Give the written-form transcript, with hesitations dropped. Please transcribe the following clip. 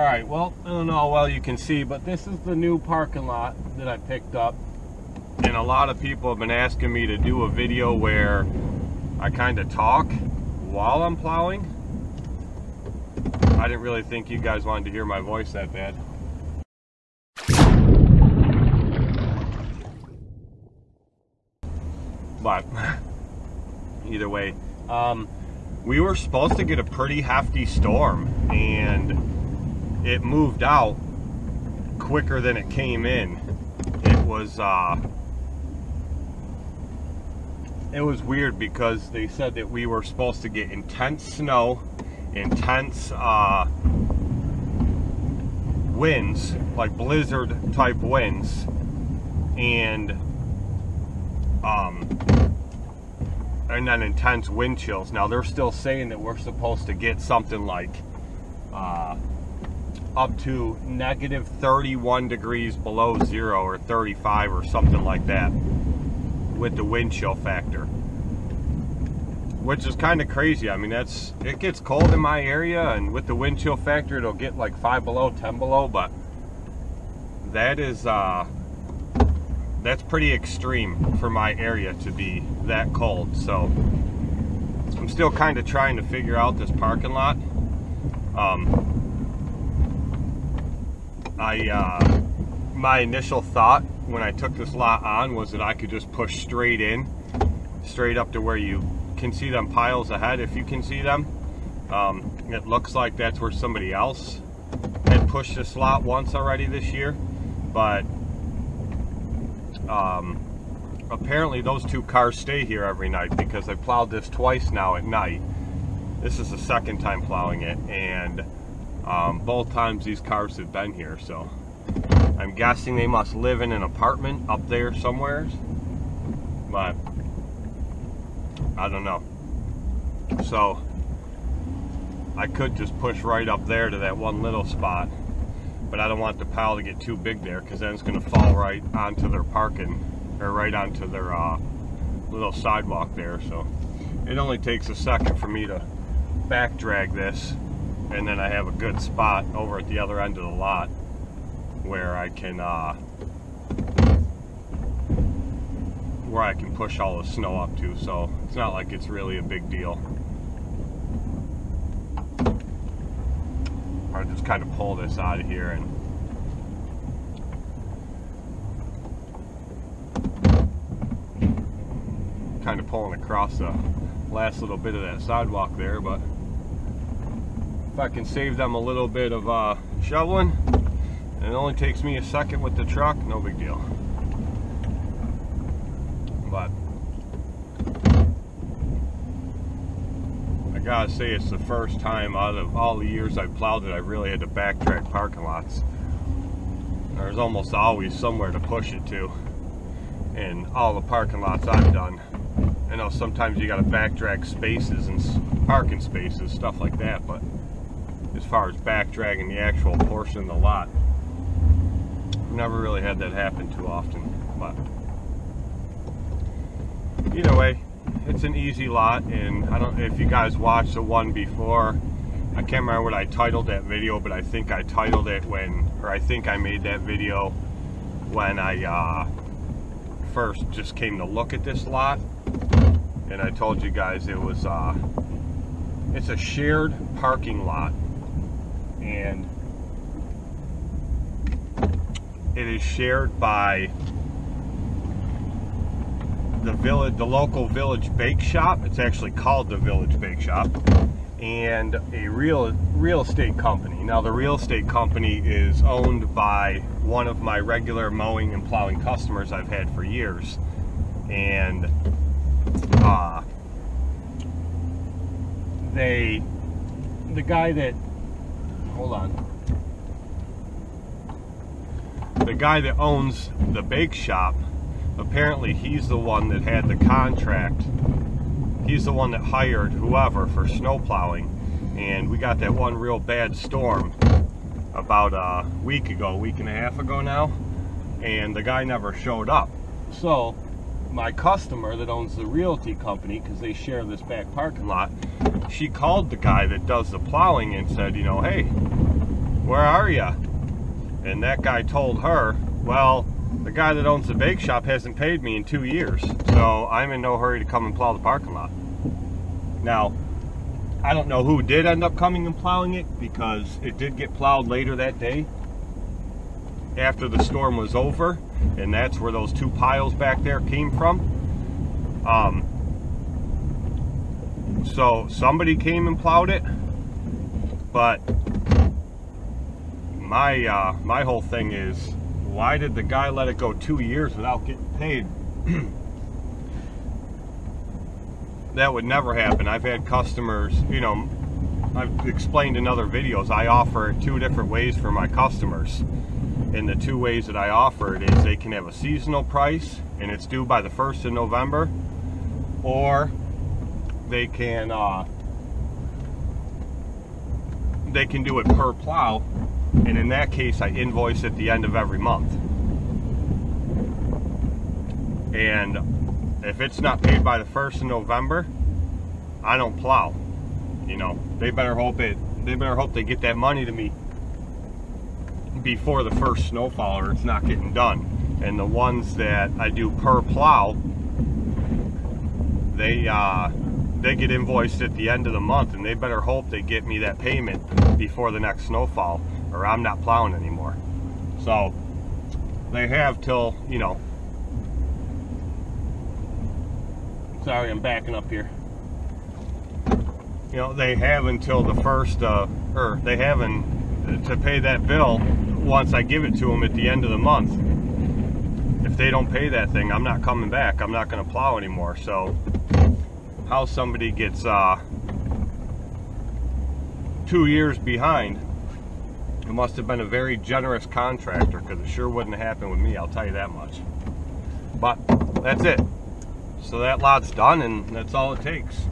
Alright, well, I don't know how well you can see, but this is the new parking lot that I picked up. And a lot of people have been asking me to do a video where I kind of talk while I'm plowing. I didn't really think you guys wanted to hear my voice that bad. But either way, we were supposed to get a pretty hefty storm, and it moved out quicker than it came in. It was weird because they said that we were supposed to get intense snow, intense winds, like blizzard type winds, and then intense wind chills. Now they're still saying that we're supposed to get something like up to negative 31 degrees below zero, or 35 or something like that, with the wind chill factor, which is kind of crazy. I mean, it gets cold in my area, and with the wind chill factor it'll get like 5 below, 10 below, but that is that's pretty extreme for my area to be that cold. So I'm still kind of trying to figure out this parking lot. My initial thought when I took this lot on was that I could just push straight in, straight up to where you can see them piles ahead, if you can see them. It looks like that's where somebody else had pushed this lot once already this year, but apparently those two cars stay here every night, because I plowed this twice now at night. This is the second time plowing it, and both times these cars have been here, so I'm guessing they must live in an apartment up there somewhere, but I don't know. So I could just push right up there to that one little spot, but I don't want the pile to get too big there, because then it's going to fall right onto their parking, or right onto their little sidewalk there. So it only takes a second for me to back drag this, and then I have a good spot over at the other end of the lot where I can push all the snow up to. So it's not like it's really a big deal. I'll just kind of pull this out of here and kind of pulling across the last little bit of that sidewalk there. But if I can save them a little bit of shoveling, and it only takes me a second with the truck, no big deal. But I gotta say, it's the first time out of all the years I've plowed that I really had to backtrack parking lots. There's almost always somewhere to push it to in all the parking lots I've done. I know sometimes you gotta backdrag spaces and parking spaces, stuff like that, but as far as backdragging the actual portion of the lot, I've never really had that happen too often. But either way, it's an easy lot, and I don't know if you guys watched the one before. I can't remember what I titled that video, but I think I titled it I think I made that video when I first just came to look at this lot, and I told you guys it was it's a shared parking lot, and it is shared by the local village bake shop. It's actually called the Village Bake Shop, and a real estate company. Now the real estate company is owned by one of my regular mowing and plowing customers I've had for years, and the guy that owns the bake shop, apparently he's the one that had the contract. He's the one that hired whoever for snow plowing, and we got that one real bad storm about a week and a half ago now, and the guy never showed up. So my customer that owns the realty company, because they share this back parking lot, she called the guy that does the plowing and said, you know, hey, where are you? And that guy told her, well, the guy that owns the bake shop hasn't paid me in 2 years, so I'm in no hurry to come and plow the parking lot. Now, I don't know who did end up coming and plowing it, because it did get plowed later that day after the storm was over, and that's where those 2 piles back there came from. So somebody came and plowed it, but my whole thing is, why did the guy let it go 2 years without getting paid? That would never happen. I've had customers, you know, I've explained in other videos, I offer 2 different ways for my customers. And the 2 ways that I offer it is they can have a seasonal price and it's due by the 1st of November, or they can do it per plow, and in that case I invoice at the end of every month. And if it's not paid by the 1st of November, I don't plow. You know, they better hope they get that money to me before the first snowfall, or it's not getting done. And the ones that I do per plow, they get invoiced at the end of the month, and they better hope they get me that payment before the next snowfall, or I'm not plowing anymore. So they have till, you know, sorry, I'm backing up here. You know, they have until the 1st, or they have to pay that bill once I give it to them at the end of the month. If they don't pay that thing, I'm not coming back. I'm not going to plow anymore. So how somebody gets 2 years behind, it must have been a very generous contractor, because it sure wouldn't have happened with me, I'll tell you that much. But that's it. So that lot's done, and that's all it takes.